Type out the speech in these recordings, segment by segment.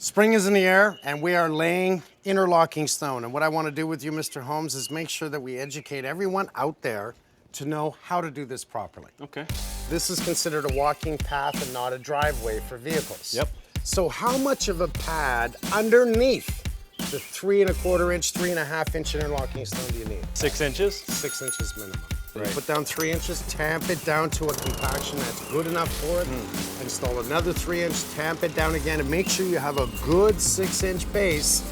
Spring is in the air, and we are laying interlocking stone. And what I want to do with you, Mr. Holmes, is make sure that we educate everyone out there to know how to do this properly. Okay. This is considered a walking path and not a driveway for vehicles. Yep. So how much of a pad underneath the 3 1/4 inch, 3 1/2 inch interlocking stone do you need? 6 inches? 6 inches minimum. Right. You put down 3 inches, tamp it down to a compaction that's good enough for it. Install another 3 inch, tamp it down again, and make sure you have a good 6 inch base.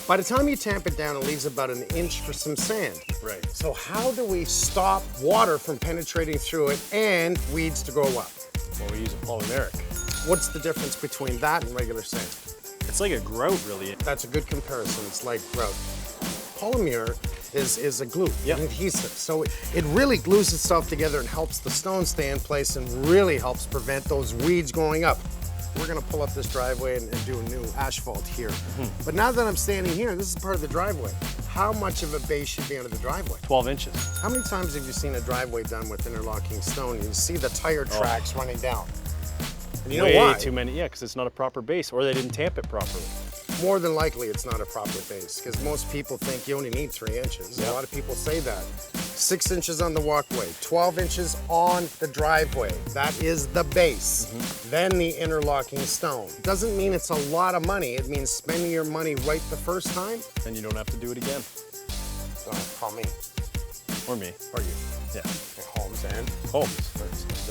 By the time you tamp it down, it leaves about an inch for some sand. Right. So how do we stop water from penetrating through it and weeds to grow up? Well, we use a polymeric. What's the difference between that and regular sand? It's like a grout, really. That's a good comparison. It's like grout. Polymer is a glue, Yep. an adhesive. So it really glues itself together and helps the stone stay in place and really helps prevent those weeds growing up. We're gonna pull up this driveway and do a new asphalt here. But now that I'm standing here, this is part of the driveway. How much of a base should be under the driveway? 12 inches. How many times have you seen a driveway done with interlocking stone? You see the tire tracks running down. And you know Way why? too many, yeah, because it's not a proper base, or they didn't tamp it properly. More than likely, it's not a proper base because most people think you only need 3 inches. Yep. A lot of people say that. 6 inches on the walkway, 12 inches on the driveway. That is the base. Then the interlocking stone. Doesn't mean it's a lot of money. It means spending your money right the first time. And you don't have to do it again. Call me Or me. or you. Yeah. Holmes and Holmes.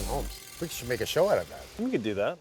Holmes. We should make a show out of that. We could do that.